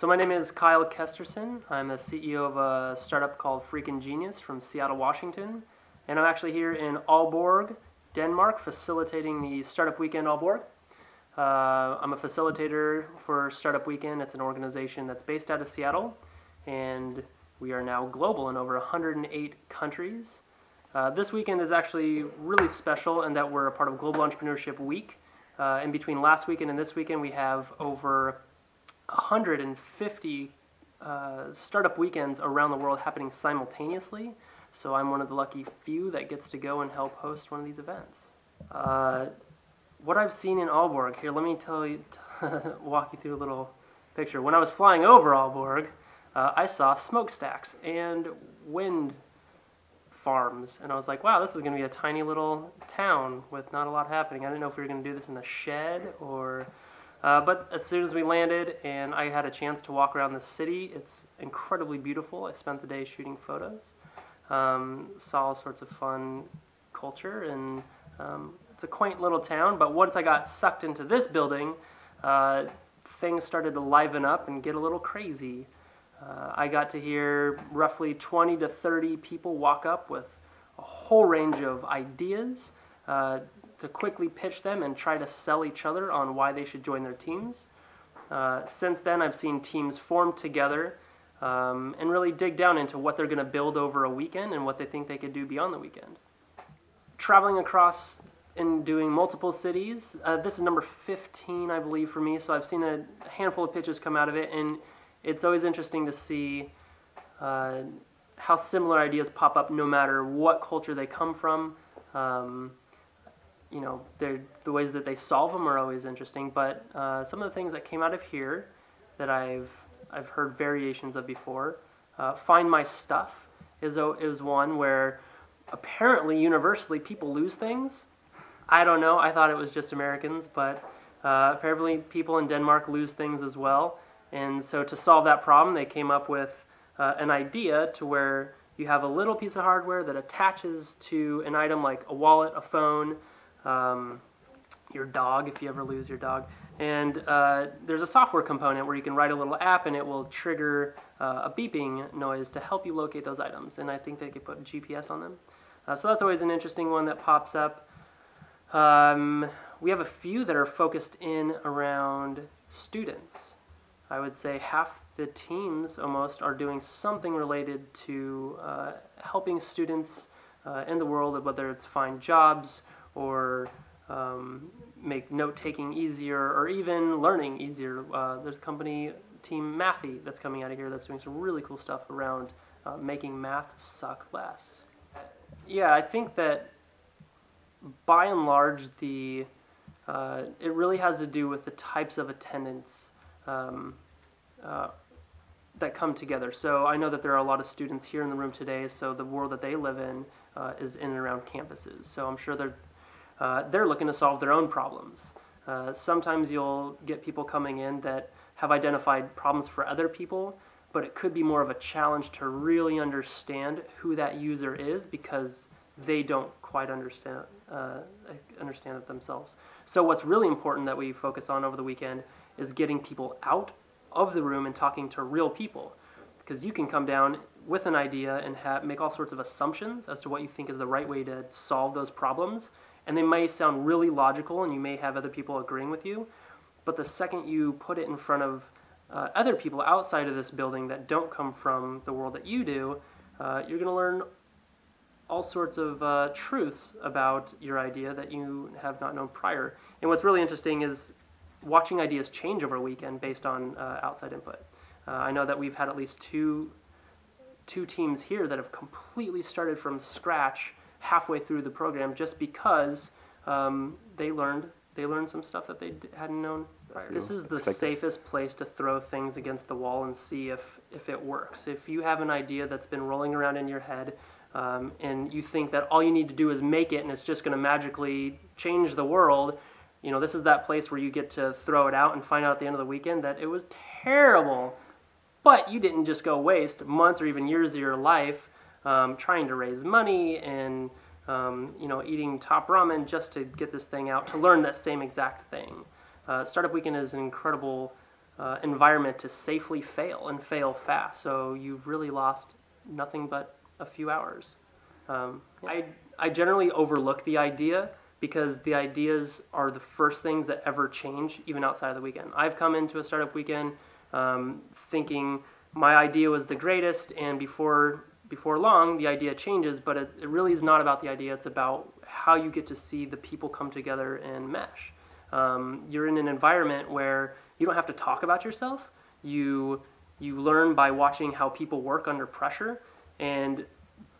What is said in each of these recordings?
So my name is Kyle Kesterson. I'm the CEO of a startup called Freakin' Genius from Seattle, Washington. And I'm actually here in Aalborg, Denmark, facilitating the Startup Weekend Aalborg. I'm a facilitator for Startup Weekend. It's an organization that's based out of Seattle, and we are now global in over 108 countries. This weekend is actually really special in that we're a part of Global Entrepreneurship Week. In between last weekend and this weekend, we have over 150 startup weekends around the world happening simultaneously. So I'm one of the lucky few that gets to go and help host one of these events. What I've seen in Aalborg, here, let me tell you, walk you through a little picture. When I was flying over Aalborg, I saw smokestacks and wind farms, and I was like, wow, this is going to be a tiny little town with not a lot happening. I didn't know if we were going to do this in a shed or... but as soon as we landed and I had a chance to walk around the city, it's incredibly beautiful. I spent the day shooting photos, saw all sorts of fun culture, and it's a quaint little town. But once I got sucked into this building, things started to liven up and get a little crazy. I got to hear roughly 20 to 30 people walk up with a whole range of ideas, to quickly pitch them and try to sell each other on why they should join their teams. Since then, I've seen teams form together and really dig down into what they're going to build over a weekend and what they think they could do beyond the weekend. Traveling across and doing multiple cities, this is number 15, I believe, for me, so I've seen a handful of pitches come out of it, and it's always interesting to see how similar ideas pop up no matter what culture they come from. You know, the ways that they solve them are always interesting, but some of the things that came out of here that I've heard variations of before. Find My Stuff is one where apparently universally people lose things. I don't know, I thought it was just Americans, but apparently people in Denmark lose things as well. And so to solve that problem, they came up with an idea to where you have a little piece of hardware that attaches to an item like a wallet, a phone, your dog, if you ever lose your dog. And there's a software component where you can write a little app and it will trigger a beeping noise to help you locate those items. And I think they could put GPS on them. So that's always an interesting one that pops up. We have a few that are focused in around students. I would say half the teams almost are doing something related to helping students in the world, whether it's find jobs or make note-taking easier or even learning easier. There's a company, Team Mathy, that's coming out of here that's doing some really cool stuff around making math suck less. Yeah, I think that by and large it really has to do with the types of attendance that come together. So I know that there are a lot of students here in the room today, so the world that they live in is in and around campuses. So I'm sure they're looking to solve their own problems. Sometimes you'll get people coming in that have identified problems for other people, but it could be more of a challenge to really understand who that user is because they don't quite understand it themselves. So what's really important that we focus on over the weekend is getting people out of the room and talking to real people, because you can come down with an idea and make all sorts of assumptions as to what you think is the right way to solve those problems, and they may sound really logical and you may have other people agreeing with you, but the second you put it in front of other people outside of this building that don't come from the world that you do, you're going to learn all sorts of truths about your idea that you have not known prior. And what's really interesting is watching ideas change over a weekend based on outside input. I know that we've had at least two teams here that have completely started from scratch halfway through the program just because they learned some stuff that they hadn't known prior. This is the safest place to throw things against the wall and see if it works. If you have an idea that's been rolling around in your head and you think that all you need to do is make it and it's just going to magically change the world, you know, this is that place where you get to throw it out and find out at the end of the weekend that it was terrible. But you didn't just go waste months or even years of your life trying to raise money and you know, eating top ramen just to get this thing out, to learn that same exact thing. Startup Weekend is an incredible environment to safely fail and fail fast. So you've really lost nothing but a few hours. I generally overlook the idea because the ideas are the first things that ever change, even outside of the weekend. I've come into a startup weekend thinking my idea was the greatest, and before long, the idea changes, but it really is not about the idea. It's about how you get to see the people come together and mesh. You're in an environment where you don't have to talk about yourself. You learn by watching how people work under pressure, and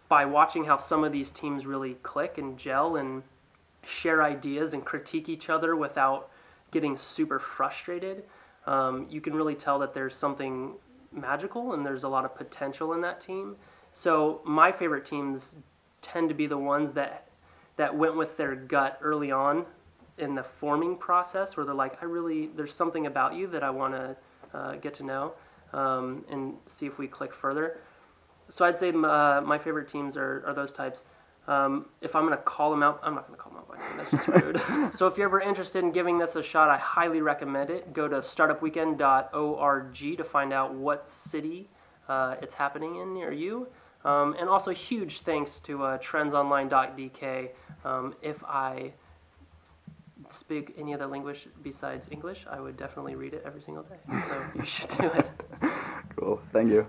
by watching how some of these teams really click and gel and share ideas and critique each other without getting super frustrated. You can really tell that there's something magical and there's a lot of potential in that team. So my favorite teams tend to be the ones that went with their gut early on in the forming process, where they're like, there's something about you that I want to get to know and see if we click further. So I'd say my favorite teams are those types. If I'm going to call them out, I'm not going to call them out by name. That's just rude. So if you're ever interested in giving this a shot, I highly recommend it. Go to startupweekend.org to find out what city it's happening in near you. And also huge thanks to Trendsonline.dk. If I speak any other language besides English, I would definitely read it every single day. So you should do it. Cool. Thank you.